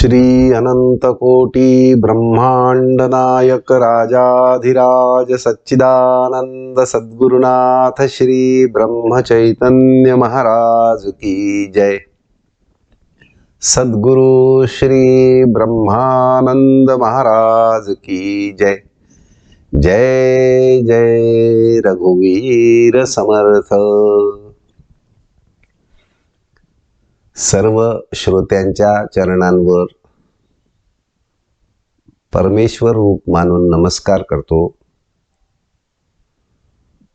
श्री अनंत कोटि ब्रह्मांड नायक राजाधिराज सच्चिदानंद सद्गुरुनाथ श्री ब्रह्म चैतन्य महाराज की जय। सद्गुरु श्री ब्रह्मानंद महाराज की जय। जय जय रघुवीर समर्थ। सर्व श्रोत्यांच्या चरणांवर परमेश्वर रूप मानून नमस्कार करतो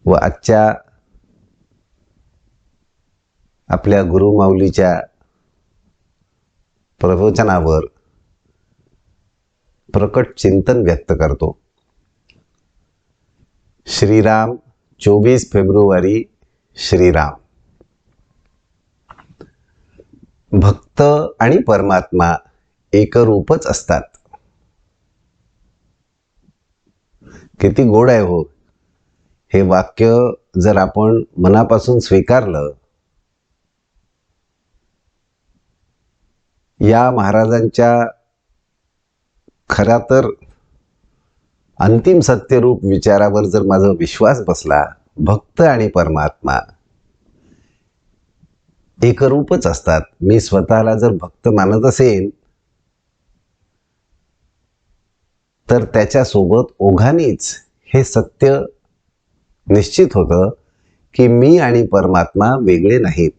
व आजच्या आपल्या गुरुमाऊलीच्या प्रवचनावर प्रकट चिंतन व्यक्त करतो। श्रीराम 24 फेब्रुवारी श्रीराम। भक्त आणि परमात्मा एकरूपच असतात। किती गोड आहे हो हे वाक्य। जर आपण मनापासून स्वीकारलं, या महाराजांच्या खरा तर अंतिम सत्यरूप विचारावर जर माझा विश्वास बसला, भक्त आणि परमात्मा एकरूपच असतात। मी स्वतःला जर भक्त मानत असेल तर त्याच्यासोबत ओघानेच हे सत्य निश्चित होतं की मी आणि परमात्मा वेगळे नाहीत।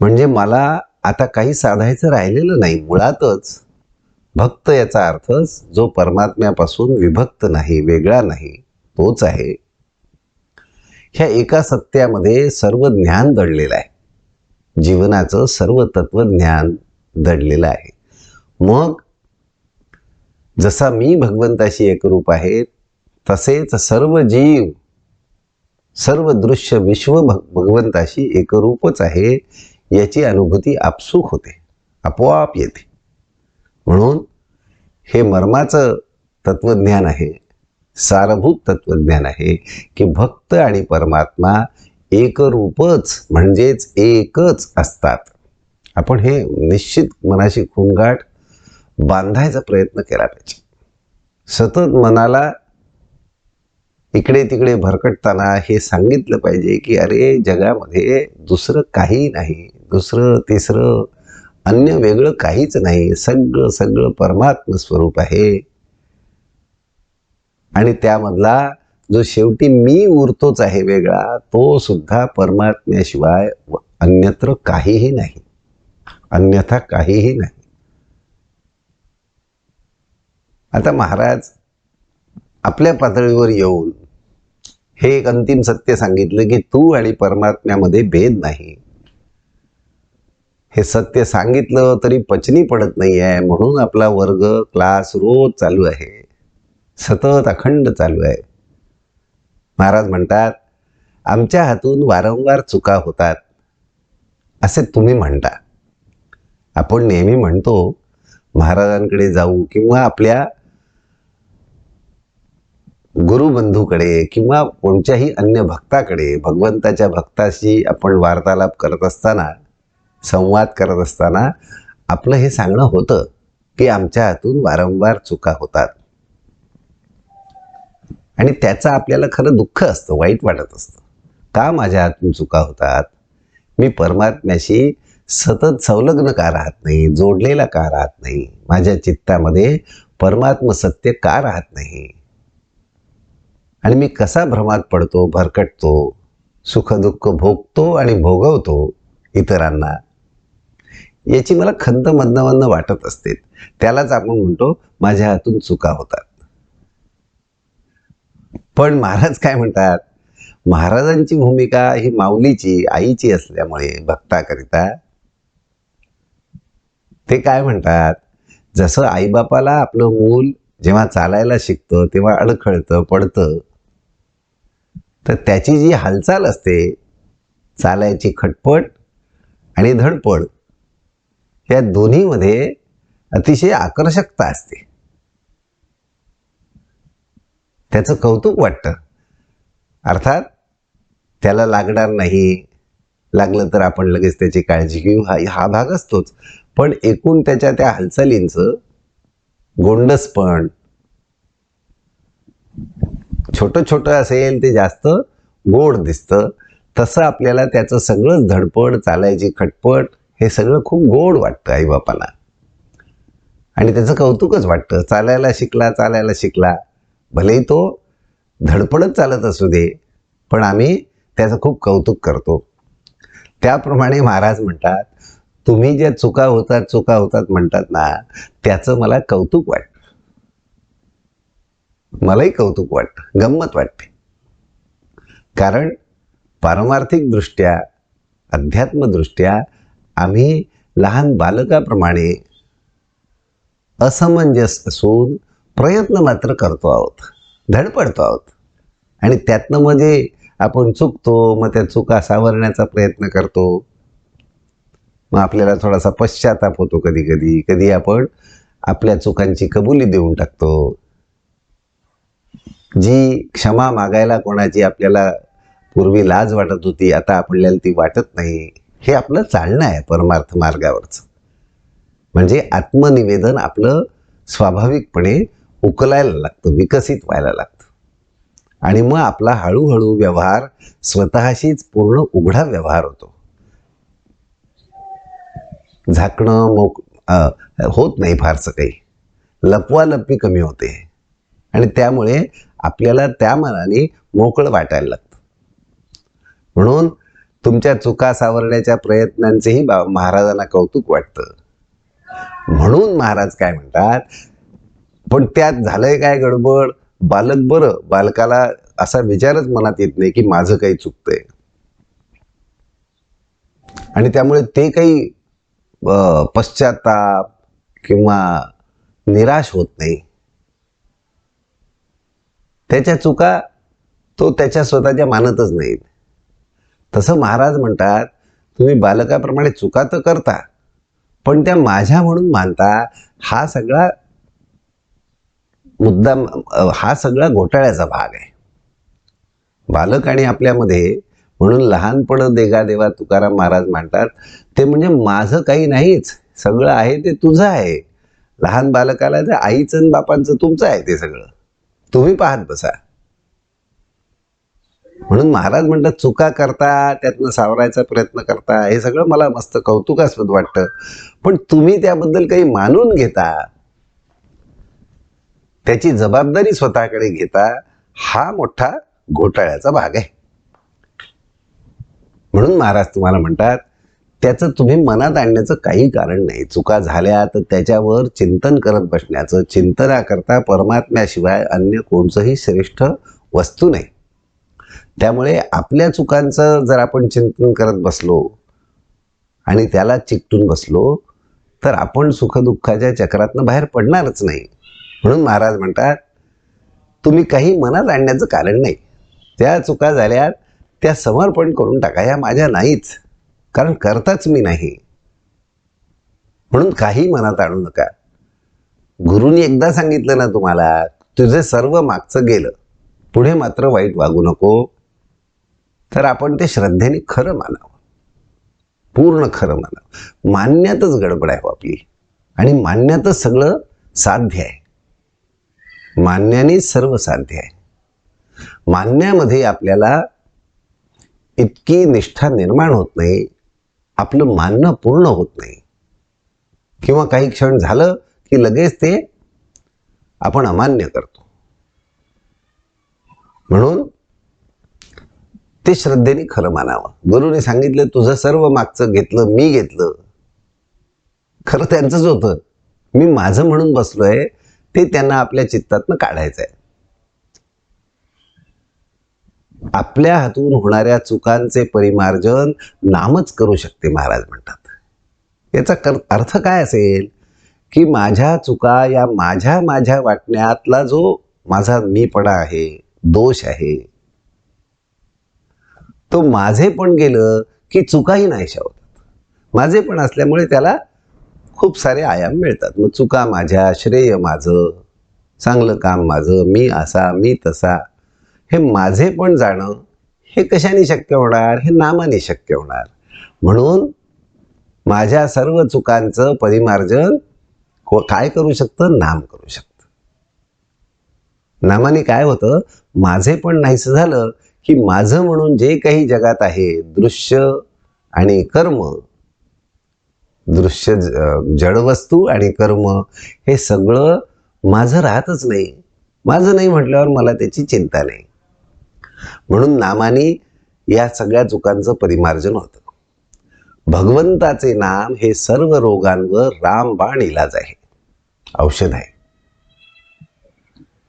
म्हणजे मला आता काही साधायचं राहिलेलं नाही। मुळातच भक्त याचा अर्थच जो परमात्म्यापासून विभक्त नाही, वेगळा नाही, तोच आहे। ह्या एका सत्यामध्ये सर्व ज्ञान दडलेलं आहे। जीवनाचं सर्व तत्वज्ञान दडलेलं आहे। मग जसा मी भगवंताशी एकरूप आहे, तसेच सर्व जीव, सर्व दृश्य विश्व भगवंताशी एकरूपच आहे याची अनुभूती आपसूक होते, आपोआप येते। म्हणून हे मर्माचं तत्वज्ञान आहे, सारभूत तत्वज्ञान आहे की भक्त आणि परमात्मा एकरूपच म्हणजेच एकच असतात। आपण हे निश्चित मनाशी खूणगाठ बांधायचा प्रयत्न केला पाहिजे। सतत मनाला इकडे तिकडे भरकटताना हे सांगितलं पाहिजे की अरे जगामध्ये दुसरं काही नाही, दुसरं तिसरं अन्य वेगळं काहीच नाही। सगळं सगळं परमात्म स्वरूप आहे आणि त्यामधला जो शेवटी मी उरतोच आहे वेगळा, तो सुद्धा परमात्म्याशिवाय अन्यत्र काहीही नाही, अन्यथा काहीही नाही। आता महाराज आपल्या पातळीवर येऊन हे एक अंतिम सत्य सांगितलं की तू आणि परमात्म्यामध्ये भेद नाही। हे सत्य सांगितलं तरी पचनी पडत नाही आहे, म्हणून आपला वर्ग क्लास रोज चालू आहे, सतत अखंड चालू आहे। महाराज म्हणतात आमच्या हातून वारंवार चुका होतात असे तुम्ही म्हणता। आपण नेहमी म्हणतो महाराजांकडे जाऊ किंवा आपल्या गुरुबंधूकडे किंवा कोणत्याही अन्य भक्ताकडे, भगवंताच्या भक्ताशी आपण वार्तालाप करत असताना, संवाद करत असताना आपलं हे सांगणं होतं की आमच्या हातून वारंवार चुका होतात आणि त्याचं आपल्याला खरं दुःख असतं, वाईट वाटत असतं। का माझ्या हातून चुका होतात? मी परमात्म्याशी सतत संलग्न का राहत नाही, जोडलेला का राहत नाही? माझ्या चित्तामध्ये परमात्म सत्य का राहत नाही? आणि मी कसा भ्रमात पडतो, भरकटतो, सुखदुःख भोगतो आणि भोगवतो इतरांना, याची मला खंत मधनं वाटत असते। त्यालाच आपण म्हणतो माझ्या हातून चुका होतात। पण महाराज काय म्हणतात, महाराजांची भूमिका ही माऊलीची, आईची असल्यामुळे भक्ताकरिता ते काय म्हणतात, जसं आईबापाला आपलं मूल जेव्हा चालायला शिकतं तेव्हा अडखळतं, पडतं, तर त्याची जी हालचाल असते, चालायची खटपट आणि धडपड, या दोन्हीमध्ये अतिशय आकर्षकता असते। त्याचं कौतुक वाटतं। अर्थात त्याला लागणार नाही, लागलं तर आपण लगेच त्याची काळजी घेऊ, हा भाग असतोच. पण एकूण त्याच्या त्या हालचालींचं गोंडसपण, छोटं छोटं असेल ते जास्त गोड दिसतं. तसं आपल्याला त्याचं सगळं धडपड, चालायची खटपट, हे सगळं खूप गोड वाटतं आईबापांना. आणि त्याचं कौतुकच वाटतं. चालायला शिकला, भलेही तो धडपडत चालत असू दे, पण आम्ही त्याचं खूप कौतुक करतो. त्याप्रमाणे महाराज म्हणतात, तुम्ही ज्या चुका होतात म्हणतात ना, त्याचं मला कौतुक वाटतं. मलाही कौतुक वाटतं, गंमत वाटते. कारण पारमार्थिक दृष्ट्या, अध्यात्मदृष्ट्या आम्ही लहान बालकाप्रमाणे असमंजस असून प्रयत्न मात्र करतो आहोत, धडपडतो आहोत. आणि त्यातनं म्हणजे आपण चुकतो, मग त्या चुका सावरण्याचा प्रयत्न करतो. मग आपल्याला थोडासा पश्चाताप होतो कधी आपण आपल्या चुकांची कबुली देऊन टाकतो. जी क्षमा मागायला कोणाची आपल्याला पूर्वी लाज वाटत होती, आता आपल्याला ती वाटत नाही. हे आपलं चालणं आहे परमार्थ मार्गावरचं. म्हणजे आत्मनिवेदन आपलं स्वाभाविकपणे उकलायला लागतं, विकसित व्हायला लागतं. आणि मग आपला हळूहळू व्यवहार स्वतःशीच पूर्ण उघडा व्यवहार होतो. झाकणं होत नाही फारसं काही, लपवालपवी कमी होते. आणि त्यामुळे आपल्याला त्या मनाने मोकळं वाटायला लागतं. म्हणून तुमच्या चुका सावरण्याच्या प्रयत्नांचेही महाराजांना कौतुक वाटतं. म्हणून महाराज काय म्हणतात, पण त्यात झालंय काय गडबड, बालकाला असा विचारच मनात येत नाही की माझं काही चुकतंय. आणि त्यामुळे ते काही पश्चाताप किंवा निराश होत नाही. त्याच्या चुका तो त्याच्या स्वतःच्या मानतच नाहीत. तसं महाराज म्हणतात, तुम्ही बालकाप्रमाणे चुका तर करता, पण त्या माझ्या म्हणून मानता. हा सगळा मुद्दाम, हा सगळा घोटाळ्याचा भाग आहे. बालक आणि आपल्यामध्ये, म्हणून लहानपण देगा देवा तुकाराम महाराज म्हणतात, ते म्हणजे माझं काही नाहीच, सगळं आहे ते तुझं आहे. लहान बालकाला ते आईचं आणि बापांचं तुमचं आहे, ते सगळं तुम्ही पाहत बसा. म्हणून महाराज म्हणतात, चुका करता, त्यातनं सावरायचा प्रयत्न करता, हे सगळं मला मस्त कौतुकास्पद वाटतं. पण तुम्ही त्याबद्दल काही मानून घेता, त्याची जबाबदारी स्वतःकडे घेता, हा मोठा घोटाळ्याचा भाग आहे. म्हणून महाराज तुम्हाला म्हणतात, त्याचं तुम्ही मनात आणण्याचं काही कारण नाही. चुका झाल्या तर त्याच्यावर चिंतन करत बसण्याचं, चिंतनाकरता परमात्म्याशिवाय अन्य कोणचंही श्रेष्ठ वस्तू नाही. त्यामुळे आपल्या चुकांचं जर आपण चिंतन करत बसलो आणि त्याला चिकटून बसलो, तर आपण सुखदुःखाच्या चक्रातनं बाहेर पडणारच नाही. म्हणून महाराज म्हणतात, तुम्ही काही मनात आणण्याचं कारण नाही. त्या चुका झाल्या त्या समर्पण करून टाका, या माझ्या नाहीच, कारण करताच मी नाही. म्हणून काही मनात आणू नका. गुरुनी एकदा सांगितलं ना तुम्हाला, तुझे सर्व मागचं गेलं, पुढे मात्र वाईट वागू नको, तर आपण ते श्रद्धेने खरं मानावं, पूर्ण खरं मानावं. मान्यातच गडबड आहे आपली, आणि मान्यातच सगळं साध्य आहे. मान्याने सर्व साध्य आहे. मान्यामध्ये आपल्याला इतकी निष्ठा निर्माण होत नाही, आपलं मानणं पूर्ण होत नाही, किंवा काही क्षण झालं की लगेच ते आपण अमान्य करतो. म्हणून ते श्रद्धेने खरं मानावं. गुरुने सांगितलं, तुझं सर्व मागचं घेतलं, मी घेतलं, खरं त्यांचंच होतं, मी माझं म्हणून बसलोय, ते त्यांना आपल्या चित्तातनं काढायचं आहे. आपल्या हातून होणाऱ्या चुकांचे परिमार्जन नामच करू शकते, महाराज म्हणतात. याचा अर्थ काय असेल, की माझ्या चुका, या माझ्या वाटण्यातला जो माझा मीपणा आहे, दोष आहे, तो माझे पण गेलं की चुकाही नाहीशा होतात. माझे पण असल्यामुळे त्याला खूप सारे आयाम मिळतात. मग चुका माझ्या, श्रेय माझं, चांगलं काम माझं, मी असा, मी तसा, हे माझे पण जाणं हे कशाने शक्य होणार, हे नामाने शक्य होणार. म्हणून माझ्या सर्व चुकांचं परिमार्जन काय करू शकतं? नाम करू शकतं. नामाने काय होतं? माझे पण नाहीसं झालं की माझं म्हणून जे काही जगात आहे, दृश्य आणि कर्म, दृश्य जडवस्तू आणि कर्म, हे सगळं माझं राहतच नाही. माझं नाही म्हटल्यावर मला त्याची चिंता नाही. म्हणून नामाने या सगळ्या चुकांचं परिमार्जन होतं. भगवंताचे नाम हे सर्व रोगांवर रामबाण इलाज आहे, औषध आहे.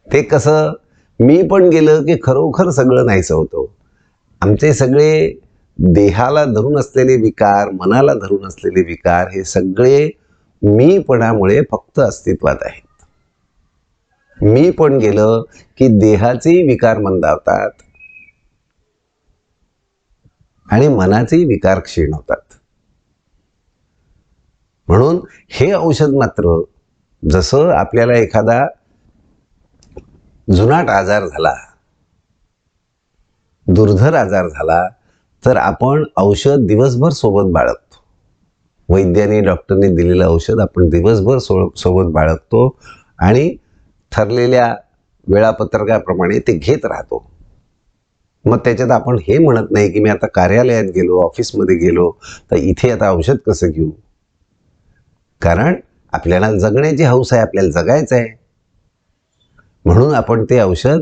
ते कसं? मी पण गेलं की खरोखर सगळं नाहीसं होतं. आमचे सगळे देहाला धरून असलेले विकार, मनाला धरून असलेले विकार, हे सगळे मीपणामुळे फक्त अस्तित्वात आहेत. मी पण गेलं की देहाचे विकार मंदावतात आणि मनाचे विकार क्षीण होतात. म्हणून हे औषध मात्र, जसं आपल्याला एखादा जुनाट आजार झाला, दुर्धर आजार झाला, तर आपण औषध दिवसभर सोबत बाळगतो. वैद्याने, डॉक्टरने दिलेलं औषध आपण दिवसभर सोबत बाळगतो आणि ठरलेल्या वेळापत्रकाप्रमाणे ते घेत राहतो. मग त्याच्यात आपण हे म्हणत नाही की मी आता कार्यालयात गेलो, ऑफिसमध्ये गेलो, तर इथे आता औषध कसं घेऊ? कारण आपल्याला जगण्याची हौस आहे, आपल्याला जगायचं आहे. म्हणून आपण ते औषध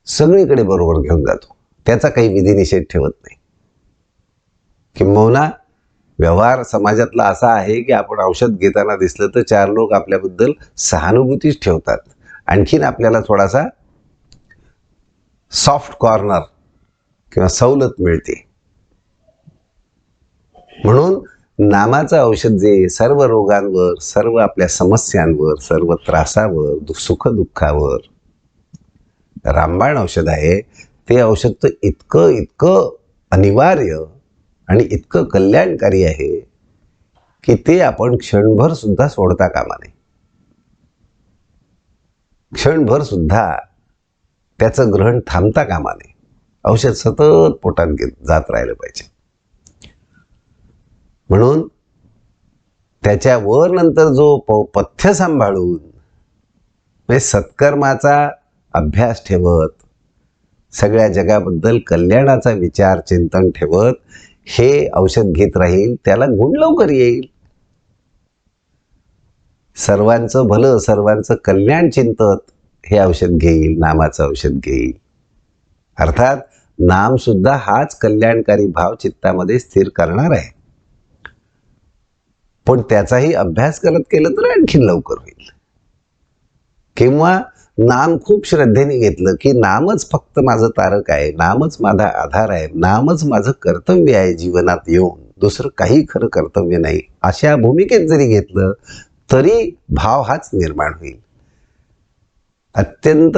सगळीकडे बरोबर घेऊन जातो. त्याचा काही विधिनिषेध ठेवत नाही. किंबहुना व्यवहार समाजातला असा आहे की आपण औषध घेताना दिसलं तर 4 लोक आपल्याबद्दल सहानुभूतीच ठेवतात. आणखीन आपल्याला थोडासा सॉफ्ट कॉर्नर किंवा सवलत मिळते. म्हणून नामाचं औषध जे सर्व रोगांवर, सर्व आपल्या समस्यांवर, सर्व त्रासावर, सुखदुःखावर रामबाण औषध आहे, ते औषध तर इतकं अनिवार्य आणि इतकं कल्याणकारी आहे की ते आपण क्षणभर सुद्धा सोडता कामा नये. क्षणभर सुद्धा त्याचं ग्रहण थांबता कामा नये. औषध सतत पोटात जात राहिलं पाहिजे. म्हणून त्याच्यावर नंतर जो पथ्य सांभाळून, म्हणजे सत्कर्माचा अभ्यास ठेवत, सगळ्या जगाबद्दल कल्याणाचा विचार चिंतन ठेवत हे औषध घेत राहील, त्याला गुण लवकर येईल. सर्वांचं भलं, सर्वांचं कल्याण चिंतत हे औषध घेईल, नामाचं औषध घेईल. अर्थात नाम सुद्धा हाच कल्याणकारी भाव चित्तामध्ये स्थिर करणार आहे. पण त्याचाही अभ्यास करत केलं तर आणखीन लवकर होईल. किंवा नाम खूप श्रद्धेने घेतलं की नामच फक्त माझं तारक आहे, नामच माझा आधार आहे, नामच माझं कर्तव्य आहे जीवनात येऊन, दुसरं काही खरं कर्तव्य नाही, अशा भूमिकेत जरी घेतलं तरी भाव हाच निर्माण होईल. अत्यंत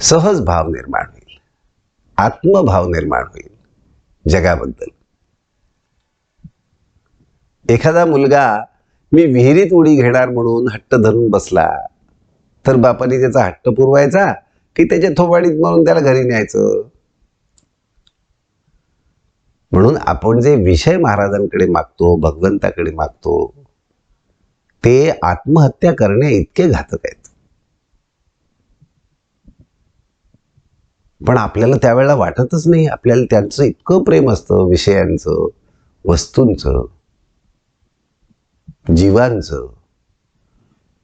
सहज भाव निर्माण होईल, आत्मभाव निर्माण होईल जगाबद्दल. एखादा मुलगा मी विहिरीत उडी घेणार म्हणून हट्ट धरून बसला, तर बापाने त्याचा हट्ट पुरवायचा की त्याच्या थोबाडीत म्हणून त्याला घरी न्यायचं? म्हणून आपण जे विषय महाराजांकडे मागतो, भगवंताकडे मागतो, ते आत्महत्या करण्या इतके घातक आहेत. पण आपल्याला त्यावेळेला वाटतच नाही. आपल्याला त्यांचं इतकं प्रेम असतं, विषयांचं, वस्तूंचं, जीवांचं,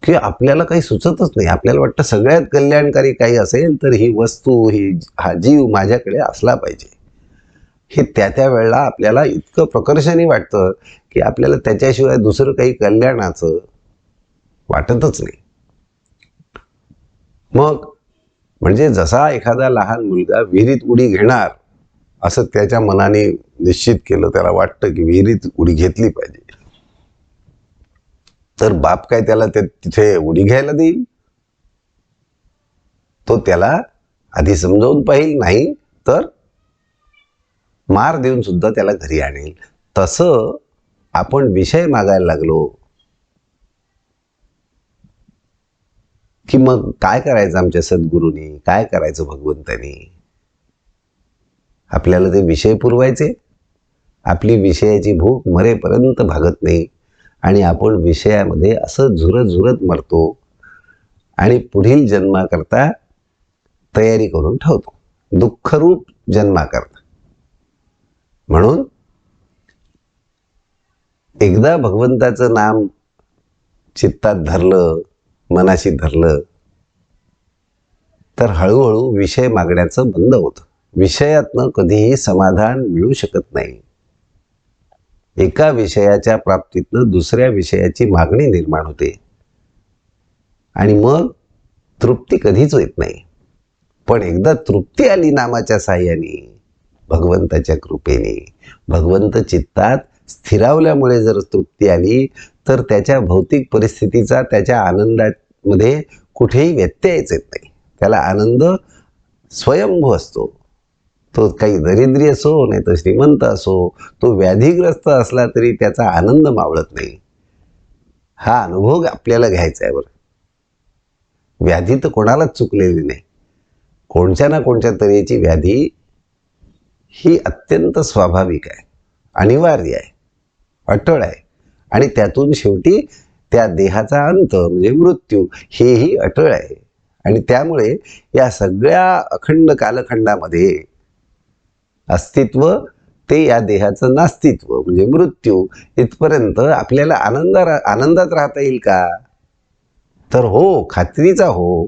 की आपल्याला काही सुचतच नाही. आपल्याला वाटतं सगळ्यात कल्याणकारी काही असेल तर ही वस्तू, हा जीव माझ्याकडे असला पाहिजे. हे त्या वेळेला आपल्याला इतकं प्रकर्षाने वाटतं की आपल्याला त्याच्याशिवाय दुसरं काही कल्याणाचं वाटतच नाही. मग म्हणजे जसा एखादा लहान मुलगा विहिरीत उडी घेणार असं त्याच्या मनाने निश्चित केलं, त्याला वाटतं की विहिरीत उडी घेतली पाहिजे, तर बाप काय त्याला तिथे उडी घ्यायला देईल? तो त्याला आधी समजावून पाहिजे, नाही तर मार देऊन सुद्धा त्याला घरी आणेल. तसं आपण विषय मागायला लागलो की मग काय करायचं आमच्या सद्गुरूंनी, काय करायचं भगवंतानी? आपल्याला ते विषय पुरवायचे आपली विषयाची भूक मरेपर्यंत भागत नाही आणि आपण विषयामध्ये असं झुरत झुरत मरतो आणि पुढील जन्माकरता तयारी करून ठेवतो, दुःखरूप जन्माकरता. म्हणून एकदा भगवंताचं नाम चित्तात धरलं, मनाशी धरलं, तर हळूहळू विषय मागण्याचं बंद होतं. विषयातनं कधीही समाधान मिळू शकत नाही. एका विषयाच्या प्राप्तीतनं दुसऱ्या विषयाची मागणी निर्माण होते आणि मग तृप्ती कधीच येत नाही. पण एकदा तृप्ती आली नामाच्या साह्याने, भगवंताच्या कृपेने, भगवंत चित्तात स्थिरावल्यामुळे जर तृप्ती आली, तर त्याच्या भौतिक परिस्थितीचा, त्याच्या आनंदामध्ये कुठेही व्यत्ययच येत नाही. त्याला आनंद स्वयंभू असतो. तो काही दरिद्री असो नाही तर श्रीमंत असो, तो व्याधीग्रस्त असला तरी त्याचा आनंद मावळत नाही. हा अनुभव आपल्याला घ्यायचा आहे. बरं, व्याधी तर कोणालाच चुकलेली नाही. कोणत्या ना कोणत्या तऱ्हेची व्याधी ही अत्यंत स्वाभाविक आहे, अनिवार्य आहे, अटळ आहे आणि त्यातून शेवटी त्या देहाचा अंत म्हणजे मृत्यू हेही अटळ आहे. आणि त्यामुळे या सगळ्या अखंड कालखंडामध्ये अस्तित्व ते या देहाचं नास्तित्व म्हणजे मृत्यू इथपर्यंत आपल्याला आनंदात राहता येईल का? तर हो, खात्रीचा हो.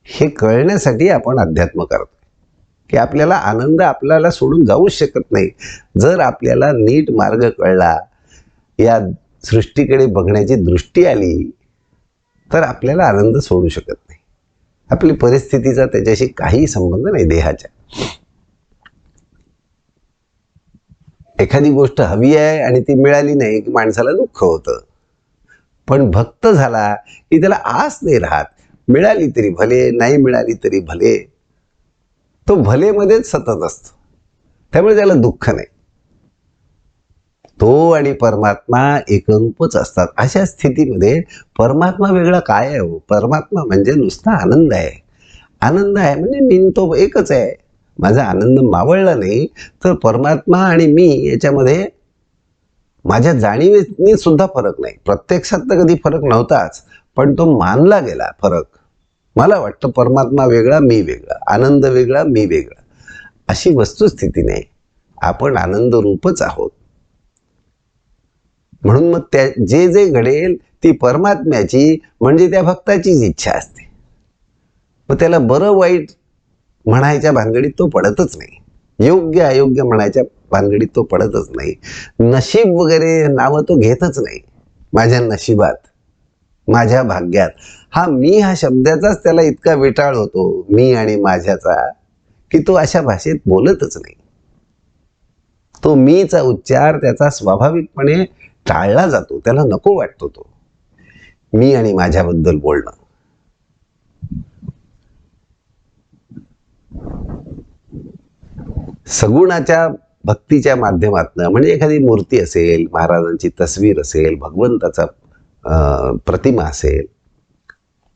हे कळण्यासाठी आपण अध्यात्म करतो की आपल्याला आनंद आपल्याला सोडून जाऊच शकत नाही. जर आपल्याला नीट मार्ग कळला, या सृष्टीकडे बघण्याची दृष्टी आली, तर आपल्याला आनंद सोडू शकत नाही. आपली परिस्थितीचा त्याच्याशी काही संबंध नाही देहाच्या. एखादी गोष्ट हवी आहे आणि ती मिळाली नाही की माणसाला दुःख होतं. पण भक्त झाला की त्याला आस नाही राहत. मिळाली तरी भले, नाही मिळाली तरी भले, तो भलेमध्येच सतत असतो. त्यामुळे त्याला दुःख नाही. तो आणि परमात्मा एकरूपच असतात. अशा स्थितीमध्ये परमात्मा वेगळा काय आहे हो? परमात्मा म्हणजे नुसता आनंद आहे. आनंद आहे म्हणजे मी तो एकच आहे. माझा आनंद मावळला नाही तर परमात्मा आणि मी याच्यामध्ये माझ्या जाणीवेने सुद्धा फरक नाही. प्रत्यक्षात तर कधी फरक नव्हताच, पण तो मानला गेला फरक. मला वाटतं परमात्मा वेगळा, मी वेगळा, आनंद वेगळा, मी वेगळा, अशी वस्तुस्थिती नाही. आपण आनंद रूपच आहोत. म्हणून मग त्या जे जे घडेल ती परमात्म्याची म्हणजे त्या भक्ताचीच इच्छा असते. मग त्याला बरं वाईट म्हणायच्या भानगडीत तो पडतच नाही. योग्य अयोग्य म्हणायच्या भानगडीत तो पडतच नाही. नशीब वगैरे नावं तो घेतच नाही. माझ्या नशिबात, माझ्या भाग्यात, हा शब्दाचाच त्याला इतका विटाळ होतो, मी आणि माझ्याचा, की तो अशा भाषेत बोलतच नाही. तो मीचा उच्चार त्याचा स्वाभाविकपणे टाळला जातो. त्याला नको वाटतो तो मी आणि माझ्याबद्दल बोलणं. सगुणाच्या भक्तीच्या माध्यमातून म्हणजे एखादी मूर्ती असेल, महाराजांची तस्वीर असेल, भगवंताचा प्रतिमा असेल,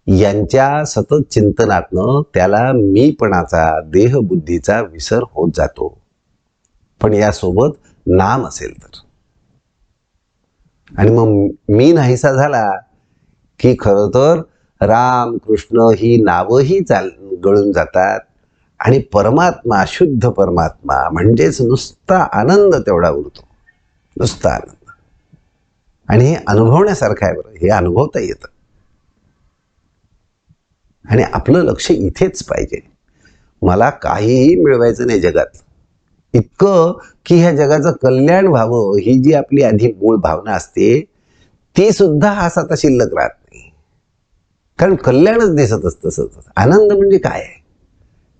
यांच्या सतत चिंतनातनं त्याला मीपणाचा, देहबुद्धीचा विसर होत जातो. पण यासोबत नाम असेल तर, आणि मग मी नाहीसा झाला की खरं तर राम कृष्ण ही नावही गळून जातात आणि परमात्मा, शुद्ध परमात्मा म्हणजेच नुसता आनंद तेवढा उरतो. नुसता आनंद. आणि हे अनुभवण्यासारखं आहे. बरं, हे अनुभवता येतं. आणि आपलं लक्ष इथेच पाहिजे. मला काहीही मिळवायचं नाही जगात, इतकं की ह्या जगाचं कल्याण व्हावं ही जी आपली आधी मूळ भावना असते ती सुद्धा आज आता शिल्लक राहत नाही. कारण कल्याणच दिसत असतं सतत. आनंद म्हणजे काय आहे?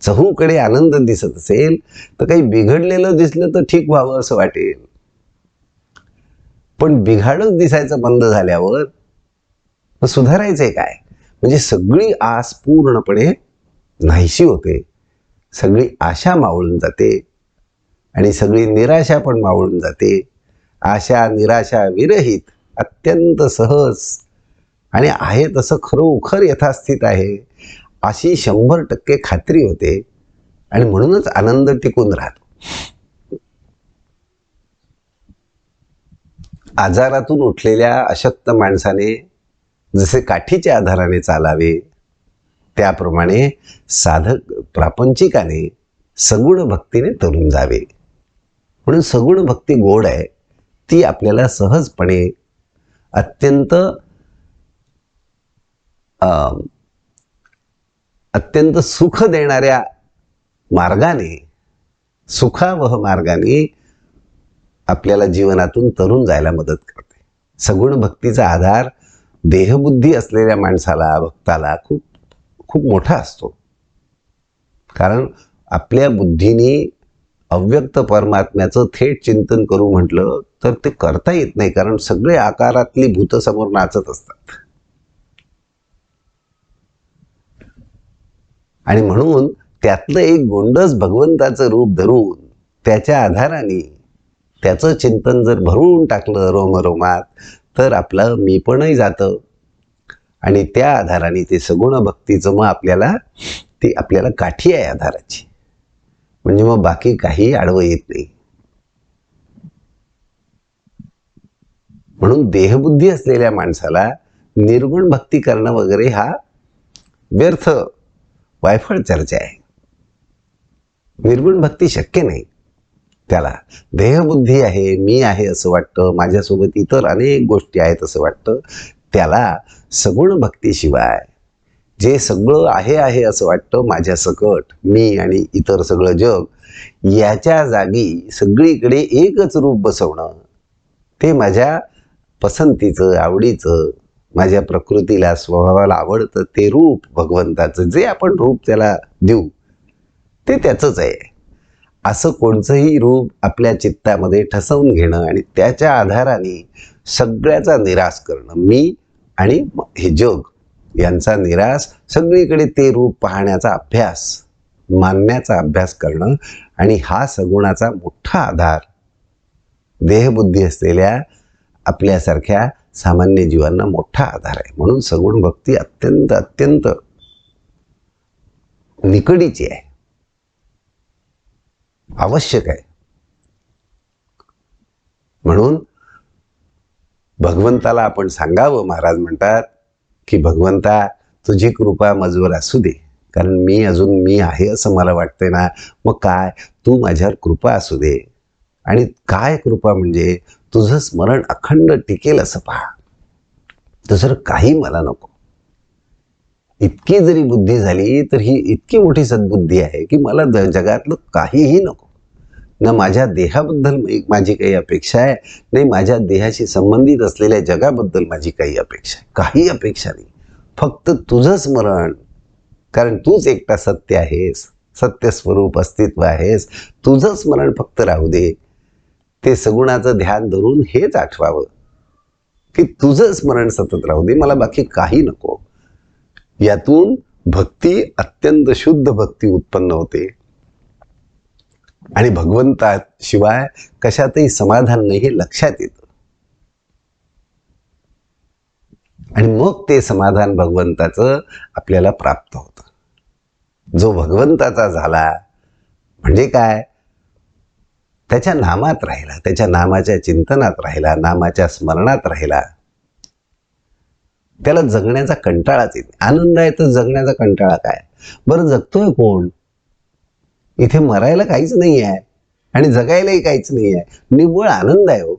चहूकडे आनंद दिसत असेल तर काही बिघडलेलं दिसलं तर ठीक व्हावं असं वाटेल. पण बिघाडच दिसायचं बंद झाल्यावर मग सुधारायचंय काय? म्हणजे सगळी आस पूर्णपणे नाहीशी होते, सगळी आशा मावळून जाते आणि सगळी निराशा पण मावळून जाते. आशा निराशा विरहित अत्यंत सहज आणि आहे तसं खरोखर यथास्थित आहे अशी 100% खात्री होते आणि म्हणूनच आनंद टिकून राहतो. आजारातून उठलेल्या अशक्त माणसाने जसे काठीच्या आधाराने चालावे, त्याप्रमाणे साधक प्रापंचिकाने सगुण भक्तीने तरून जावे. म्हणून सगुण भक्ती गोड आहे, ती आपल्याला सहजपणे अत्यंत सुख देणाऱ्या मार्गाने, सुखावह मार्गाने आपल्याला जीवनातून तरून जायला मदत करते. सगुण भक्तीचा आधार देहबुद्धी असलेल्या माणसाला, भक्ताला खूप खूप मोठा असतो. कारण आपल्या बुद्धीने अव्यक्त परमात्म्याचं थेट चिंतन करू म्हटलं तर ते करता येत नाही, कारण सगळे आकारातली भूत समोर नाचत असतात. आणि म्हणून त्यातलं एक गोंडस भगवंताचं रूप धरून त्याच्या आधाराने त्याचं चिंतन जर भरून टाकलं रोमरोमात, तर आपलं मीपणही जातं. आणि त्या आधाराने ते सगुण भक्तीचं मग आपल्याला काठी आहे आधाराची. म्हणजे मग बाकी काही आडवं येत नाही. म्हणून देहबुद्धी असलेल्या माणसाला निर्गुण भक्ती करणं वगैरे हा व्यर्थ वायफळ चर्चा आहे. निर्गुण भक्ती शक्य नाही. त्याला देहबुद्धी आहे, मी आहे असं वाटतं, माझ्यासोबत इतर अनेक गोष्टी आहेत असं वाटतं. त्याला सगुण भक्तीशिवाय जे सगळं आहे असं वाटतं, माझ्या सकट मी आणि इतर सगळं जग, याच्या जागी सगळीकडे एकच रूप बसवणं, ते माझ्या पसंतीचं, आवडीचं, माझ्या प्रकृतीला, स्वभावाला आवडतं ते रूप भगवंताचं, जे आपण रूप त्याला देऊ ते त्याचंच आहे, असं कोणतंही रूप आपल्या चित्तामध्ये ठसवून घेणं आणि त्याच्या आधाराने सगळ्याचा निराश करणं, मी आणि हे जग यांचा निराश, सगळीकडे ते रूप पाहण्याचा अभ्यास, मानण्याचा अभ्यास करणं. आणि हा सगुणाचा मोठा आधार देहबुद्धी असलेल्या आपल्यासारख्या सामान्य जीवांना मोठा आधार आहे. म्हणून सगुण भक्ती अत्यंत अत्यंत निकडीची आहे, आवश्यक आहे. म्हणून भगवंताला आपण सांगावं, महाराज म्हणतात की भगवंता तुझी कृपा माझ्यावर असू दे, कारण मी अजून मी आहे असं मला वाटतंय ना, मग काय तू माझ्यावर कृपा असू दे. आणि काय कृपा म्हणजे तुझं स्मरण अखंड टिकेल असं पहा, दुसरं काही मला नको. इतकी जरी बुद्धी झाली तर ही इतकी मोठी सद्बुद्धी आहे की मला जगातलं काहीही नको. ना माझ्या देहाबद्दल माझी काही अपेक्षा आहे, नाही माझ्या देहाशी संबंधित असलेल्या जगाबद्दल माझी काही अपेक्षा आहे, काही अपेक्षा नाही. फक्त तुझं स्मरण, कारण तूच एकटा सत्य आहेस, सत्य स्वरूप अस्तित्व आहेस, तुझं स्मरण फक्त राहू दे. ते सगुणाचं ध्यान धरून हेच आठवावं की तुझं स्मरण सतत राहू दे, मला बाकी काही नको. यातून भक्ती, अत्यंत शुद्ध भक्ती उत्पन्न होते आणि भगवंताशिवाय कशातही समाधान नाही हे लक्षात येतं. आणि मग ते समाधान भगवंताचं आपल्याला प्राप्त होतं. जो भगवंताचा झाला म्हणजे काय, त्याच्या नामात राहिला, त्याच्या नामाच्या चिंतनात राहिला, नामाच्या स्मरणात राहिला, त्याला जगण्याचा कंटाळाच येत नाही. आनंद आहे तर जगण्याचा कंटाळा काय. बरं जगतोय कोण, इथे मरायला काहीच नाही आहे आणि जगायलाही काहीच नाही आहे, निव्वळ आनंद आहे हो,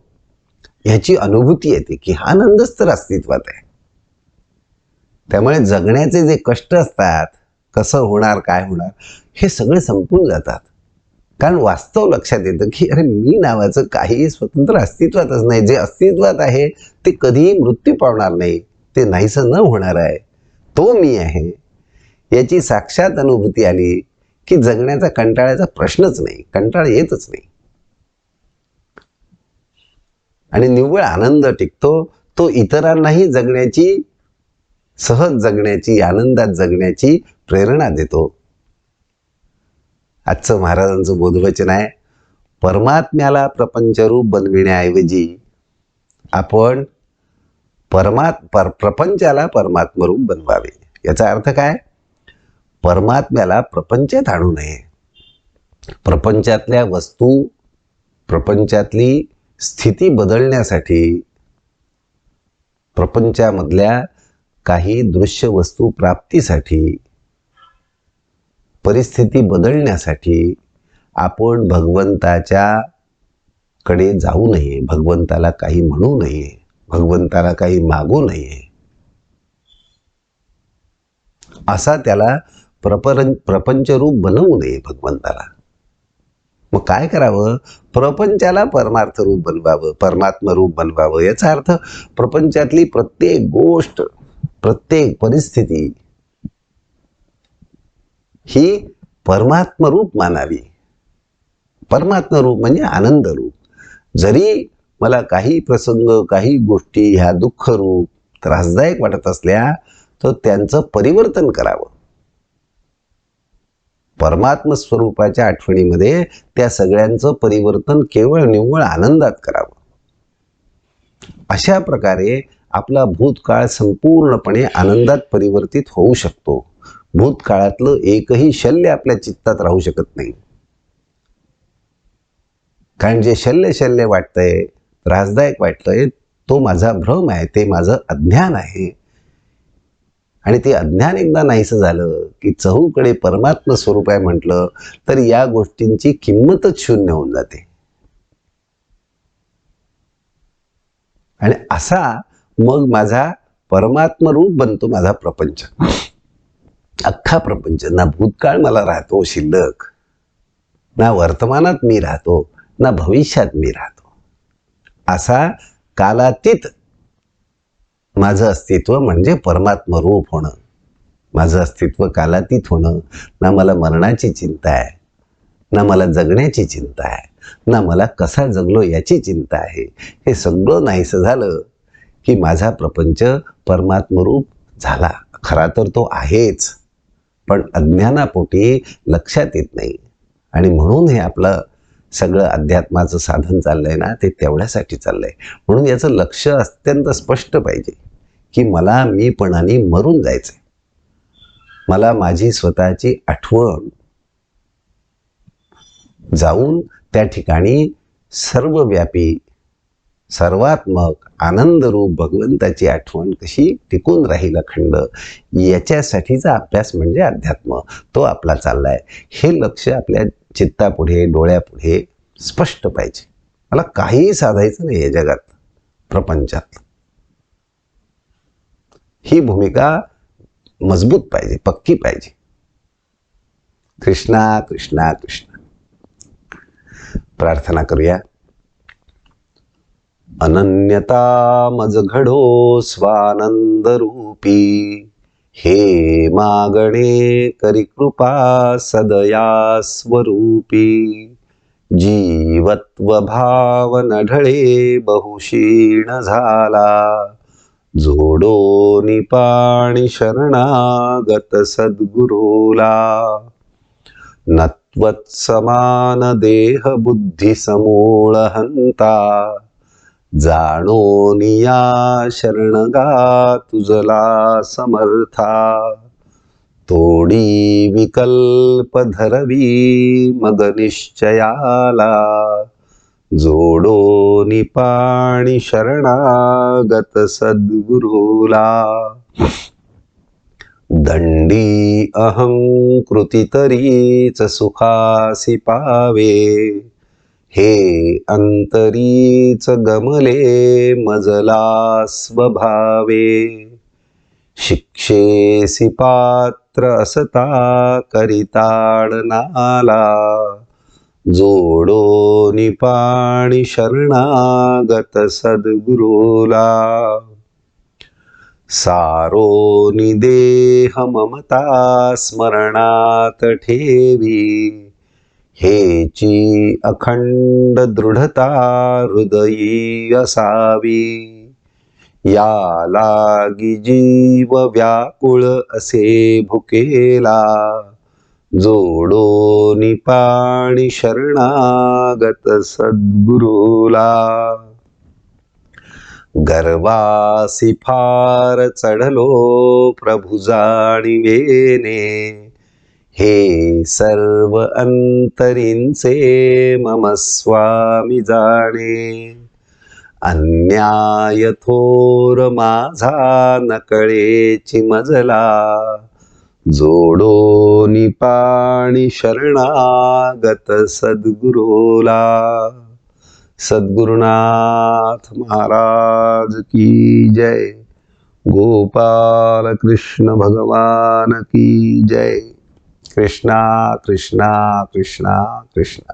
ह्याची अनुभूती येते की हा आनंदच तर अस्तित्वात आहे. त्यामुळे जगण्याचे जे कष्ट असतात, कसं होणार काय होणार हे सगळे संपून जातात. कारण वास्तव लक्षात येतं की अरे मी नावाचं काही स्वतंत्र अस्तित्वातच नाही. जे अस्तित्वात आहे ते कधीही मृत्यू पावणार नाही, ते नाहीसं न होणार आहे, तो मी आहे. याची साक्षात अनुभूती आली की जगण्याचा कंटाळ्याचा प्रश्नच नाही, कंटाळा येतच नाही आणि निव्वळ आनंद टिकतो. तो इतरांनाही जगण्याची, सहज जगण्याची, आनंदात जगण्याची प्रेरणा देतो. आजचं महाराजांचं बोधवचन आहे, परमात्म्याला प्रपंचरूप बनविण्याऐवजी आपण प्रपंचाला परमात्मरूप बनवावे. याचा अर्थ काय, परमात्म्याला प्रपंचात आणू नये. प्रपंचातल्या वस्तू, प्रपंचातली स्थिती बदलण्यासाठी, प्रपंचामधल्या काही दृश्य वस्तू प्राप्तीसाठी, परिस्थिती बदलण्यासाठी आपण भगवंताच्या कडे जाऊ नये, भगवंताला काही म्हणू नये, भगवंताला काही मागू नये, असा त्याला प्रपंचरूप बनवू नये भगवंताला. मग काय करावं? प्रपंचाला परमार्थ रूप बनवावं, परमात्मा रूप बनवावं. याचा अर्थ प्रपंचातली प्रत्येक गोष्ट, प्रत्येक परिस्थिती ही परमात्मा रूप मानावी. परमात्मा रूप म्हणजे आनंद रूप. जरी मला काही प्रसंग, काही गोष्टी ह्या दुःख रूप, त्रासदायक वाटत असल्या तर त्यांचं परिवर्तन करावं. परमात्म स्वरूपाच्या आठवणीमध्ये त्या सगळ्यांचं परिवर्तन केवळ निव्वळ आनंदात करावं. अशा प्रकारे आपला भूतकाळ संपूर्णपणे आनंदात परिवर्तित होऊ शकतो. भूतकाळातलं एकही शल्य आपल्या चित्तात राहू शकत नाही. कारण जे शल्य वाटतंय, त्रासदायक वाटतंय, तो माझा भ्रम आहे, ते माझं अज्ञान आहे. आणि ते अज्ञान एकदा नाहीसं झालं की चहूकडे परमात्म स्वरूप आहे म्हटलं तर या गोष्टींची किंमतच शून्य होऊन जाते. आणि असा मग माझा परमात्म रूप बनतो माझा प्रपंच. अख्खा प्रपंच. ना भूतकाळ मला राहतो शिल्लक, ना वर्तमानात मी राहतो, ना भविष्यात मी राहतो. असा कालातीत माझं अस्तित्व म्हणजे परमात्म रूप होणं. माझं अस्तित्व कालातीत होणं. ना मला मरणाची चिंता आहे, ना मला जगण्याची चिंता आहे, ना मला कसा जगलो याची चिंता आहे. हे सगळं नाहीसं झालं की माझा प्रपंच परमात्मरूप झाला. खरा तर तो आहेच, पण अज्ञानापोटी लक्षात येत नाही. आणि म्हणून हे आपलं सगळं अध्यात्माचं साधन चाललंय ना, ते तेवढ्यासाठी चाललंय. म्हणून याचं लक्ष अत्यंत स्पष्ट पाहिजे की मला मीपणाने मरून जायचंय. मला माझी स्वतःची आठवण जाऊन त्या ठिकाणी सर्वव्यापी, सर्वात्मक, आनंदरूप भगवंताची आठवण कशी टिकून राहील अखंड, याच्यासाठीचा अभ्यास म्हणजे अध्यात्म. तो आपला चाललाय. हे लक्ष आपल्या चित्तापुढे, डोळ्यापुढे स्पष्ट पाहिजे. मला काहीही साधायचं नाही या जगात, प्रपंचात. ही भूमिका मजबूत पाहिजे, पक्की पाहिजे. कृष्णा कृष्णा कृष्ण. प्रार्थना करूया. अनन्यता मज घडो स्वानंद रूपी, हे मागणे करी कृपा सदया स्वरूपी. जीवत्व भाव नढळे बहुशीण झाला, जोडो निपाणी शरणागत सद्गुरूला. नत्वत्समान देह बुद्धी समूळ हंता, जाणो निया शरणगा तुझला समर्था. तोडी विकल्प धरवी मग निश्चयाला, जोडो निपाणी शरणागत सद्गुरूला. दंडी अहंकृती तरीच सुखासी पावे, हे अंतरीच गमले मजला स्वभावे. शिक्षेसी पात्र असता करिताडनाला, जोडो निपाणी शरणागत सद्गुरूला. सारो निदेह ममता स्मरणात ठेवी, हेची अखंड दृढता हृदयी असावी. या लागी जीव व्याकुळ असे भुकेला, जोडो निपाणी शरणागत सद्गुरूला. गर्वासी फार चढलो प्रभु जाणिवेने, हे सर्व अंतरींचे मम स्वामी जाणे, अन्याय थोर माझा न कळेची मजला, जोडोनी पाणी शरणागत सद्गुरुला. सद्गुरुनाथ महाराज की जय. गोपाल कृष्ण भगवान की जय. कृष्णा कृष्णा कृष्णा कृष्णा.